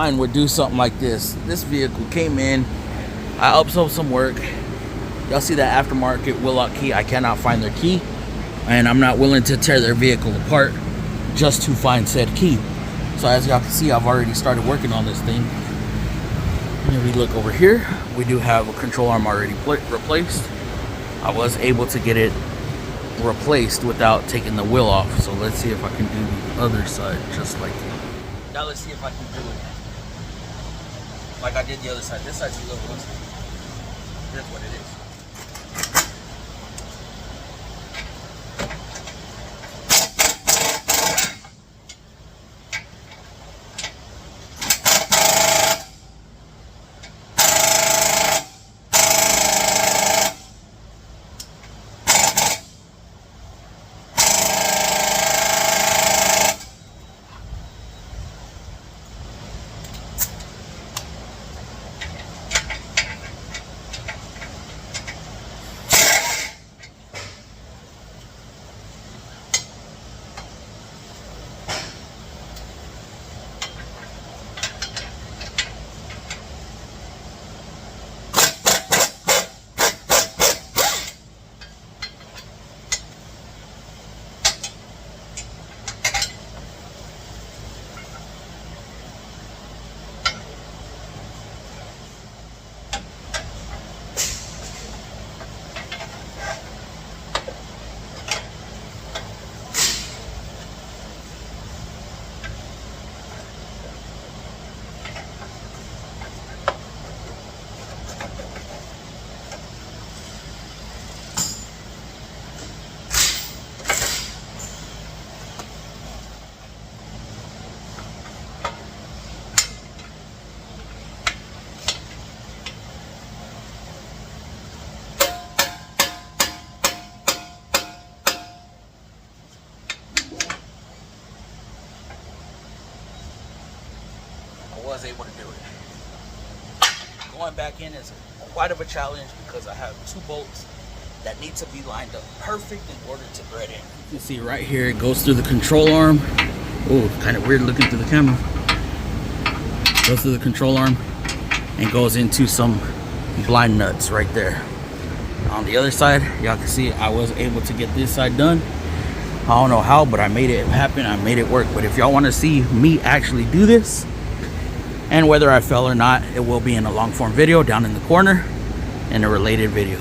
mind would do something like this. This vehicle came in, I upsold some work. Y'all see that aftermarket MILWAUKEE key? I cannot find their key, and I'm not willing to tear their vehicle apart just to find said key. So as y'all can see, I've already started working on this thing. And we look over here, we do have a control arm already replaced. I was able to get it replaced without taking the wheel off. So let's see if I can do the other side just like that. Now let's see if I can do it like I did the other side. This side's a little rusty. That's what it is. Was able to do it. Going back in is quite of a challenge because I have two bolts that need to be lined up perfect in order to thread in. You can see right here it goes through the control arm. Oh, kind of weird looking through the camera. Goes through the control arm and goes into some blind nuts right there. On the other side, y'all can see I was able to get this side done. I don't know how, but I made it happen. I made it work. But if y'all want to see me actually do this, and whether I fell or not, it will be in a long form video down in the corner in a related video.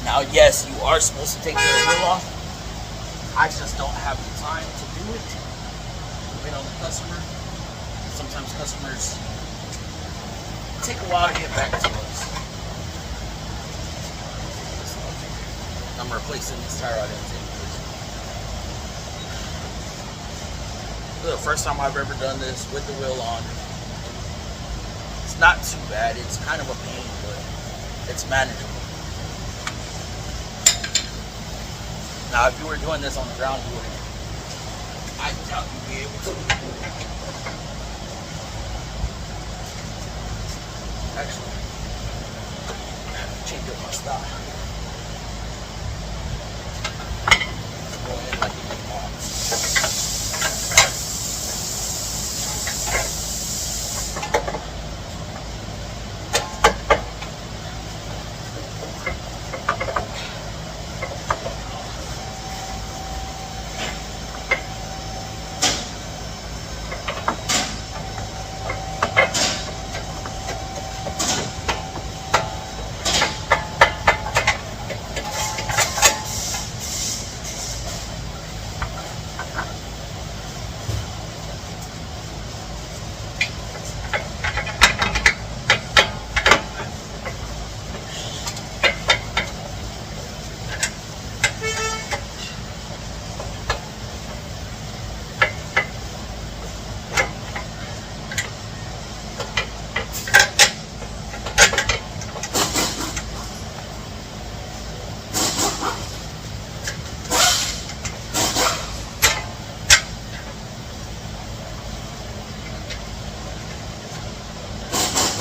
Now, yes, you are supposed to take the wheel off. I just don't have the time to do it. Wait on the customer. Sometimes customers take a while to get back to us. I'm replacing this tire I didn't take. This is the first time I've ever done this with the wheel on. Not too bad. It's kind of a pain, but it's manageable. Now, if you were doing this on the ground, you wouldn't. I doubt you'd be able to. Actually, I have to change up my style. Go in like a big box.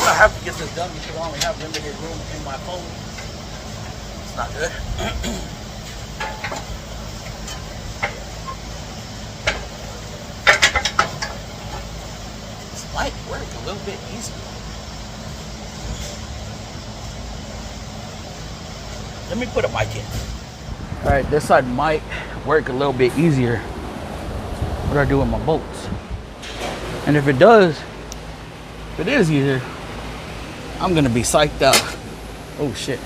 I have to get this done because I only have limited room in my phone. It's not good. It's might work a little bit easier. Let me put a mic in. All right, this side might work a little bit easier. What do I do with my bolts? And if it does, if it is easier, I'm gonna be psyched out. Oh shit.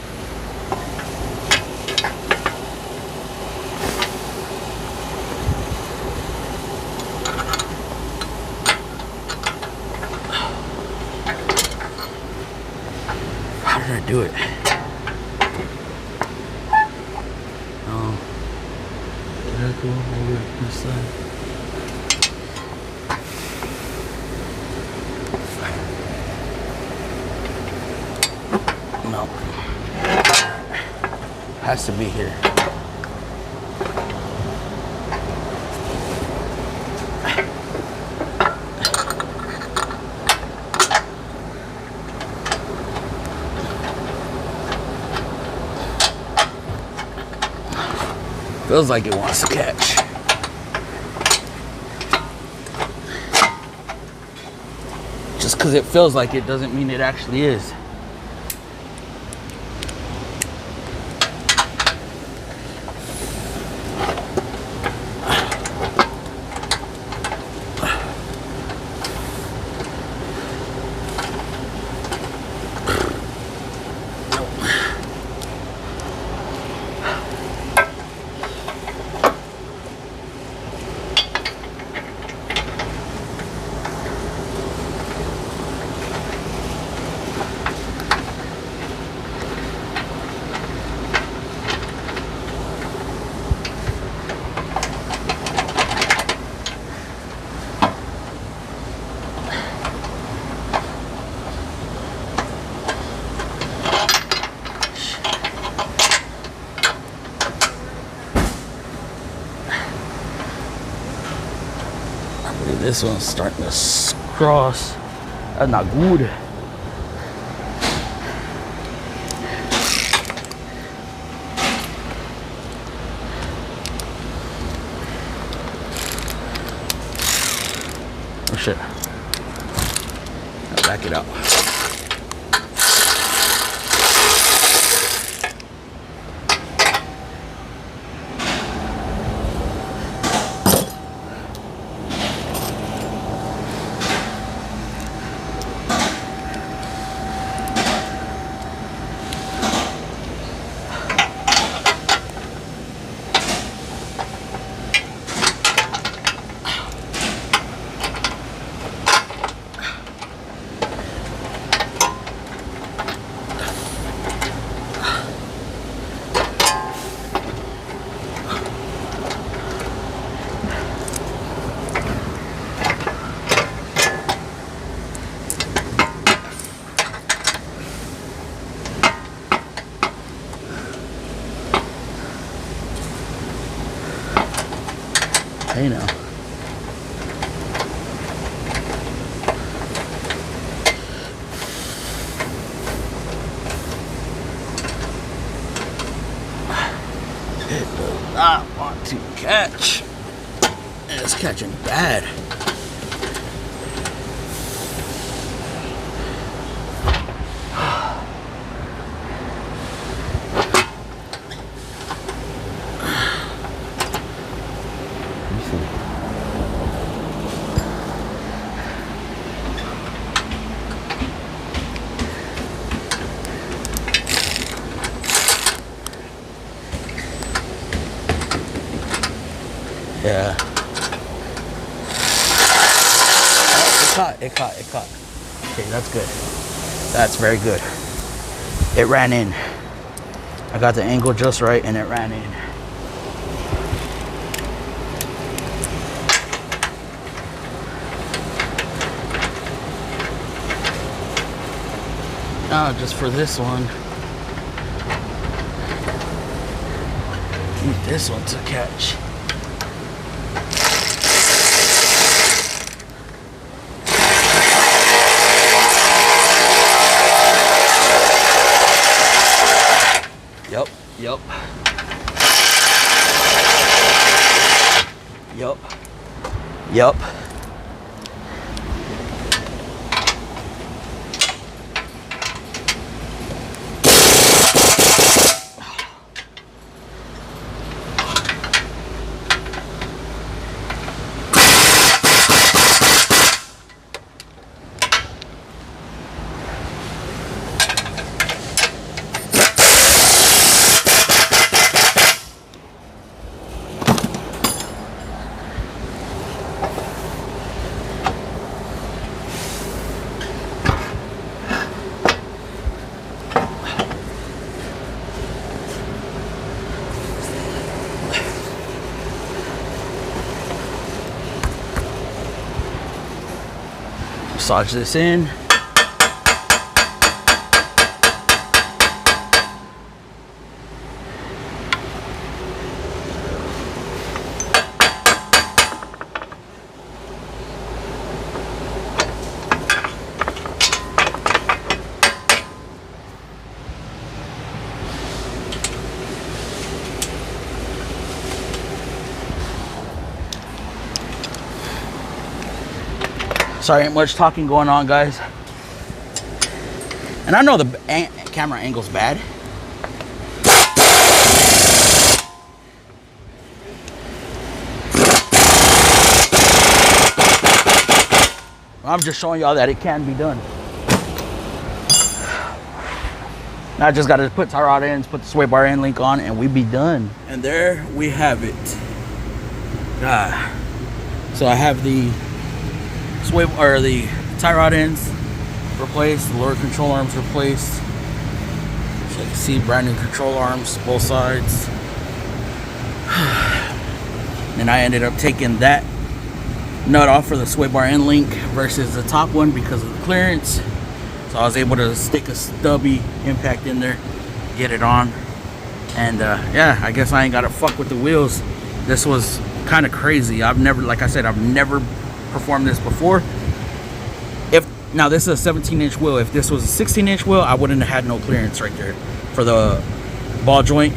How did I do it? Oh, did I go over this side? No. Has to be here. Feels like it wants to catch. Just because it feels like it doesn't mean it actually is. This one's starting to cross. That's not good. Oh shit. I'll back it up. Hey now. It does not want to catch. And it's catching bad. Yeah. Oh, it caught. Okay, that's good. That's very good. It ran in. I got the angle just right and it ran in. Now, just for this one, need this one to catch. Yup. massage this in. Sorry, ain't much talking going on, guys. And I know the camera angle's bad. I'm just showing y'all that it can be done. Now I just got to put tie rod ends, put the sway bar end link on, and we be done. And there we have it. So I have the sway or the tie rod ends replaced, the lower control arms replaced. So you can see brand new control arms, both sides. And I ended up taking that nut off for the sway bar end link versus the top one because of the clearance. So I was able to stick a stubby impact in there, get it on. And yeah, I guess I ain't gotta fuck with the wheels. This was kind of crazy. I've never, like I said, I've never performed this before. Now this is a 17-inch wheel. If this was a 16-inch wheel, I wouldn't have had no clearance right there. For the ball joint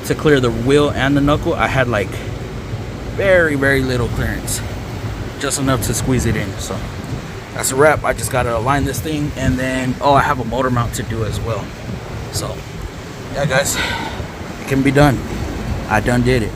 to clear the wheel and the knuckle, I had like very, very little clearance. Just enough to squeeze it in. So that's a wrap. I just gotta align this thing, and then, oh, I have a motor mount to do as well. So yeah, guys, it can be done. I done did it.